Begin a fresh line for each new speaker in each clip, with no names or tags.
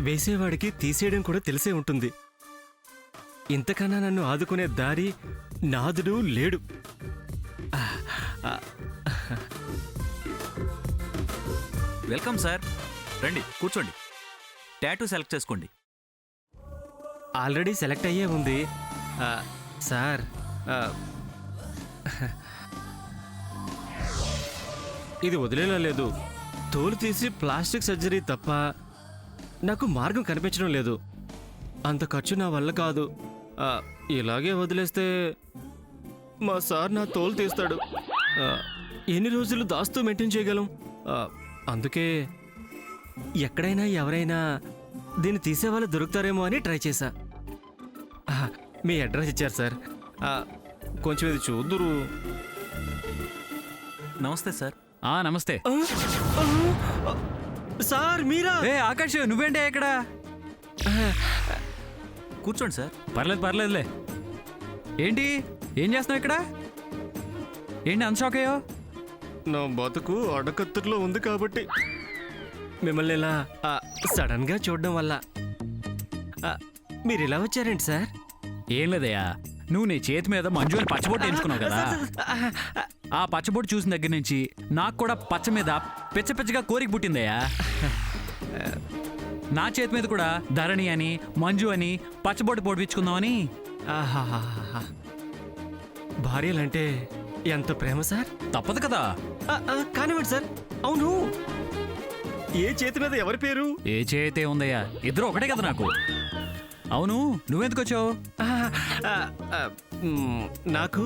వేసేవాడికి తీసేయడం కూడా తెలిసే ఉంటుంది. ఇంతకన్నా నన్ను ఆదుకునే దారి నాదుడు లేడు.
వెల్కమ్ సార్, రండి కూర్చోండి. టాటూ సెలెక్ట్ చేసుకోండి.
ఆల్రెడీ సెలెక్ట్ అయ్యే ఉంది సార్. ఇది వదిలేలా లేదు. తోలు తీసి ప్లాస్టిక్ సర్జరీ తప్ప నాకు మార్గం కనిపించడం లేదు. అంత ఖర్చు నా వల్ల కాదు. ఇలాగే వదిలేస్తే మా సార్ నా తోలు తీస్తాడు. ఎన్ని రోజులు దాస్తూ మెయింటైన్ చేయగలం? అందుకే ఎక్కడైనా ఎవరైనా దీన్ని తీసేవాళ్ళు దొరుకుతారేమో అని ట్రై చేశా. మీ అడ్రస్ ఇచ్చారు సార్, కొంచెం ఇది చూద్దురు.
నమస్తే సార్.
నమస్తే
సార్ మీరా?
ఆకాష్, నువ్వేంటే ఇక్కడ?
కూర్చోండి సార్.
పర్లేదులే. ఏంటి, ఏం చేస్తున్నావు ఇక్కడ? ఏంటి అంత షాక్ అయ్యో?
నా బతుకు అడకత్తులో ఉంది కాబట్టి మిమ్మల్ని ఇలా సడన్ గా చూడడం వల్ల. మీరు ఇలా వచ్చారేంటి సార్?
ఏం లేదయ్యా, నువ్వు నీ చేతి మీద మంజు అని పచ్చబొట్టు ఎంచుకున్నావు కదా, ఆ పచ్చబొట్టు చూసిన దగ్గర నుంచి నాకు కూడా పచ్చ మీద పిచ్చగా కోరిక పుట్టిందయ్యా. నా చేతి మీద కూడా ధరణి అని మంజు అని పచ్చబొట్టు పొడిపించుకుందామని.
భార్యలంటే ఎంత ప్రేమ సార్.
తప్పదు కదా.
కానివ్వండి సార్. అవును, ఏ చేతి మీద ఎవరి పేరు?
ఏ చేతే ఉందయ్యా, ఇద్దరు ఒకటే కదా నాకు. అవును, నువ్వెందుకు వచ్చావు?
నాకు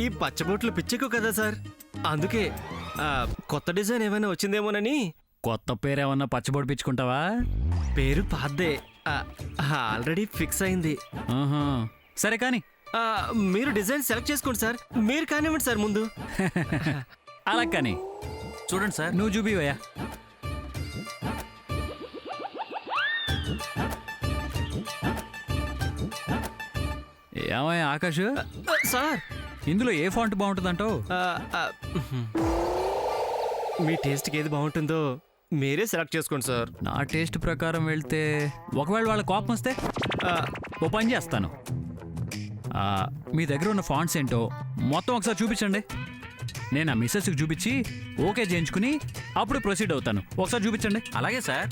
ఈ పచ్చబొట్లు పిచ్చెక్కు కదా సార్, అందుకే కొత్త డిజైన్ ఏమైనా వచ్చిందేమోనని.
కొత్త పేరేమన్నా పచ్చబొడిపించుకుంటావా?
పేరు పాద్దే, ఆల్రెడీ ఫిక్స్ అయింది.
సరే కానీ
మీరు డిజైన్ సెలెక్ట్ చేసుకోండి సార్. మీరు కానివ్వండి సార్ ముందు.
అలా కానీ
చూడండి సార్.
నువ్వు చూపివయ్యా. ఏమయ్యా ఆకాష్,
సార్
ఇందులో ఏ ఫాంట్ బాగుంటుందంటావు?
మీ టేస్ట్కి ఏది బాగుంటుందో మీరే సెలెక్ట్ చేసుకోండి సార్.
నా టేస్ట్ ప్రకారం వెళ్తే ఒకవేళ వాళ్ళ కోపం వస్తే ఓ పని చేస్తాను. మీ దగ్గర ఉన్న ఫాంట్స్ ఏంటో మొత్తం ఒకసారి చూపించండి. నేను ఆ మిస్సెస్కి చూపించి ఓకే చేయించుకుని అప్పుడు ప్రొసీడ్ అవుతాను. ఒకసారి చూపించండి.
అలాగే సార్.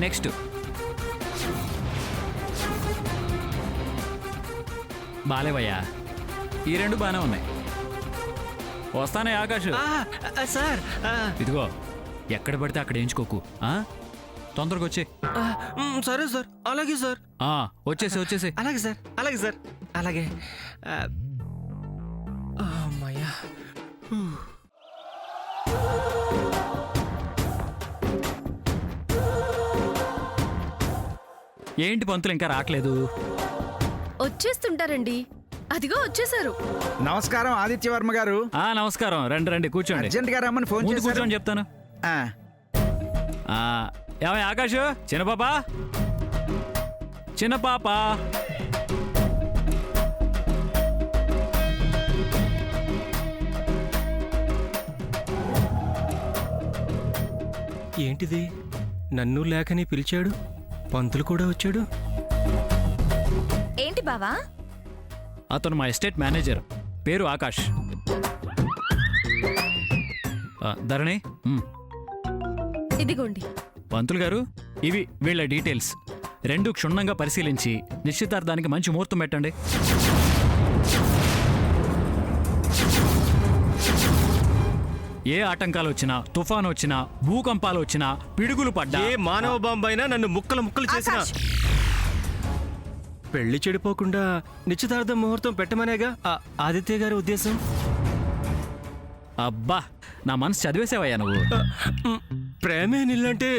నెక్స్ట్ బాలేవయ్యా, ఈ రెండు బాగానే ఉన్నాయి. వస్తానే ఆకాష్.
సార్
ఇదిగో, ఎక్కడ పడితే అక్కడ ఎంచుకోకు, తొందరగా వచ్చే.
సరే సార్, అలాగే సార్.
వచ్చేసి
అలాగే సార్, అలాగే సార్, అలాగే. అమ్మయ్యా.
ఏంటి పంతులు ఇంకా రావట్లేదు?
వచ్చేస్తుంటారండి, అదిగో వచ్చేసారు.
నమస్కారం ఆదిత్యవర్మ గారు.
నమస్కారం. రండి కూర్చోండి.
అర్జెంట్ గా రమ్మని ఫోన్ చేశారు.
కూర్చోండి చెప్తాను. ఏమయ్య ఆకాష్, చిన్న పాప
ఏంటిది? నన్ను లేఖని పిలిచాడు, పంతులు కూడా వచ్చాడు.
ఏంటి బావా?
అతను మా ఎస్టేట్ మేనేజర్, పేరు ఆకాష్. ధరణి,
ఇదిగోండి.
పంతులు గారు, ఇవి వీళ్ళ డీటెయిల్స్. రెండు క్షుణ్ణంగా పరిశీలించి నిశ్చితార్థానికి మంచి ముహూర్తం పెట్టండి. ఏ ఆటంకాలు వచ్చినా, తుఫాను వచ్చినా, భూకంపాలు వచ్చినా, పిడుగులు పడ్డా,
ఏ మానవ బాంబైనా నన్ను ముక్కలు చేసిన పెళ్లి చెడిపోకుండా నిశ్చితార్థం ముహూర్తం పెట్టమనేగా ఆదిత్య గారి ఉద్దేశం.
అబ్బా, నా మనసు చదివేసావయ్యా నువ్వు.
ప్రేమే నిల్లంటే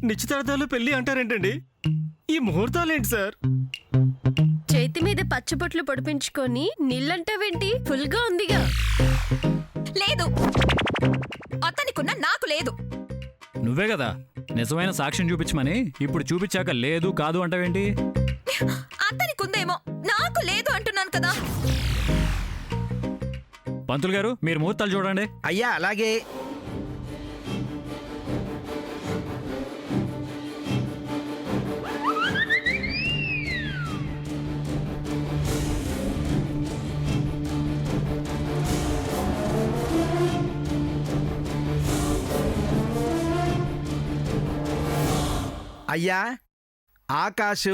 నిశ్చితార్థాలు పెళ్లి అంటారేంటండి? ఈ ముహూర్తాలేంటి సార్?
చేతి మీద పచ్చబొట్లు పొడిపించుకొని నీళ్ళంటావేంటి? ఫుల్ గా ఉందిగా.
లేదు, అతనికున్న నాకు లేదు.
నువ్వే కదా నిజమైన సాక్ష్యం చూపించమని ఇప్పుడు చూపించాక లేదు కాదు అంటావేంటి?
అతనికి ఉందేమో, నాకు లేదు అంటున్నాను కదా.
పంతులు గారు మీరు ముహూర్తాలు చూడండి.
అయ్యా అలాగే. అయ్యా, ఆకాశు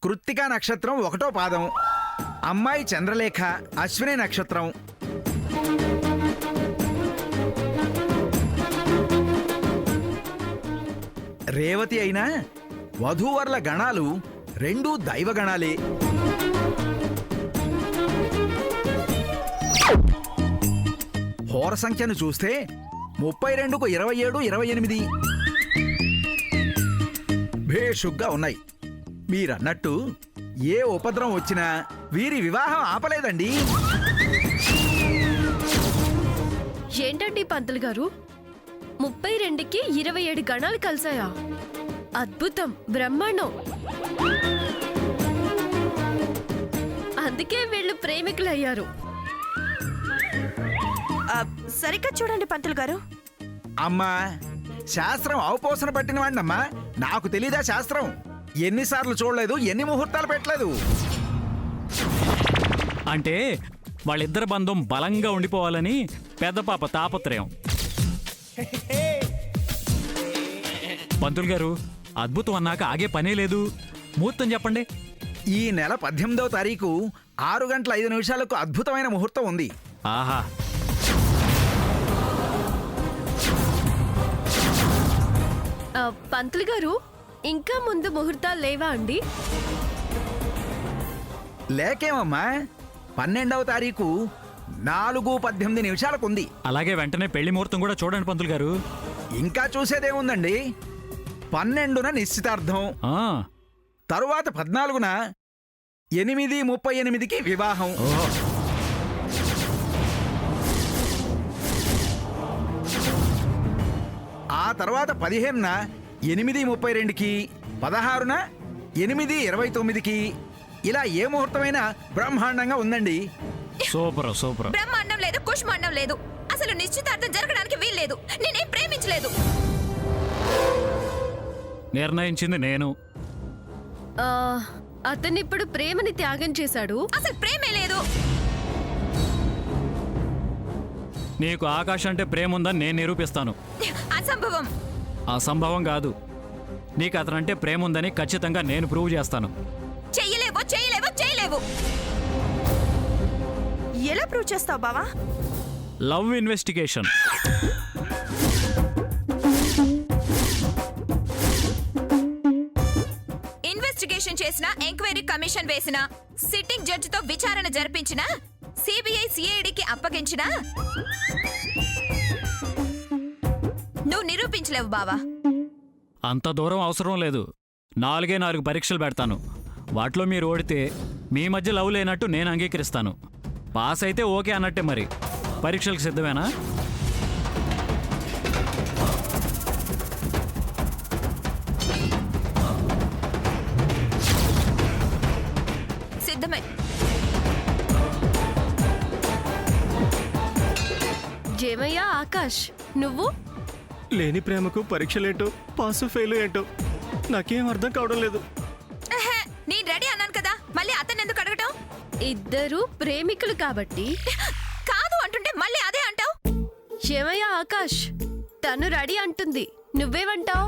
కృత్తికా నక్షత్రం 1వ పాదం, అమ్మాయి చంద్రలేఖ అశ్విని నక్షత్రం. రేవతి అయినా వధూవరుల గణాలు 2 దైవగణాలే. హోర సంఖ్యను చూస్తే 32కు 27, 28 భేషుగ్గా ఉన్నాయి. మీరన్నట్టు ఏ ఉపద్రవం వచ్చినా వీరి వివాహం ఆపలేదండి.
ఏంటండి పంతులు గారు, 32కి 27 గణాలు కలిసాయా? అద్భుతం, బ్రహ్మాండం. అందుకే వీళ్ళు ప్రేమికులయ్యారు.
సరిగ్గా చూడండి పంతులు గారు.
అమ్మా, శాస్త్రం అవపోసన పట్టిన వాడినమ్మా. నాకు తెలీదా శాస్త్రం? ఎన్నిసార్లు చూడలేదు, ఎన్ని ముహూర్తాలు పెట్టలేదు.
అంటే వాళ్ళిద్దరి బంధం బలంగా ఉండిపోవాలని పెద్ద పాప తాపత్రయం. పంతులు గారు, అద్భుతం అన్నాక ఆగే పనే లేదు. ముహూర్తం చెప్పండి.
ఈ నెల 18వ తారీఖు 6:05 అద్భుతమైన ముహూర్తం ఉంది.
ఆహా,
పంతులు గారు, ఇంకా ముందు ముహూర్తాలు లేవా అండి?
లేకేమమ్మా, 12వ తారీఖు 4:18 ఉంది.
అలాగే వెంటనే పెళ్లి ముహూర్తం కూడా చూడండి పంతులు గారు.
ఇంకా చూసేదేముందండి, 12న నిశ్చితార్థం,
ఆ,
తరువాత 14న 8:38కి వివాహం.
ఓహో,
ఆ తర్వాత 15న 8:32కి, 16న 8:29కి. ఇలా ఏ ముహూర్తమైనా బ్రహ్మాండంగా ఉందండి.
Super super.
బ్రహ్మాండం లేదు, కుష్మాండం లేదు. అసలు నిశ్చితార్థం జరగడానికి వీల్లేదు. నేనేం ప్రేమించలేదు.
నిర్ణయించింది నేను.
అతనిప్పుడు ప్రేమని త్యాగం చేశాడు.
అసలు ప్రేమే లేదు.
నీకు ఆకాశం అంటే ప్రేమ ఉందని నేను నిరూపిస్తాను.
అసంభవం.
అసంభవం కాదు, నీకు అతనంటే ప్రేమ ఉందని ఖచ్చితంగా నేను ప్రూవ్ చేస్తాను.
చెయ్యలేవు, చేయలేవు, చేయలేవు. ఎలా ప్రూవ్ చేస్తావు బావా?
Love investigation.
ఇన్వెస్టిగేషన్ చేసిన, ఎంక్వైరీ కమిషన్ వేసిన, సిట్టింగ్ జడ్జితో విచారణ జరిపించిన, సిబిఐ సిఐడికి అప్పగించిన, నువ్వు నిరూపించలేవు బావా.
అంత దూరం అవసరం లేదు. 4 పరీక్షలు పెడతాను. వాటిలో మీరు ఓడితే మీ మధ్య లవ్ లేనట్టు నేను అంగీకరిస్తాను. పాస్ అయితే ఓకే అన్నట్టే. మరి పరీక్షలకు సిద్ధమేనా?
సిద్ధమే.
జేమయ్య, ఆకాష్, నువ్వు?
లేని ప్రేమకు పరీక్షలేంటో, పాసు ఫెయిల్ ఏంటో నాకేం అర్థం కావడం లేదు.
నేను రెడీ అన్నాను కదా, మళ్ళీ అతన్ని ఎందుకు అడగటం?
ఇద్దరు ప్రేమికులు కాబట్టి.
కాదు అంటుంటే మళ్ళీ అదే అంటావు.
జేమయ్య, ఆకాష్, తను రెడీ అంటుంది, నువ్వేమంటావు?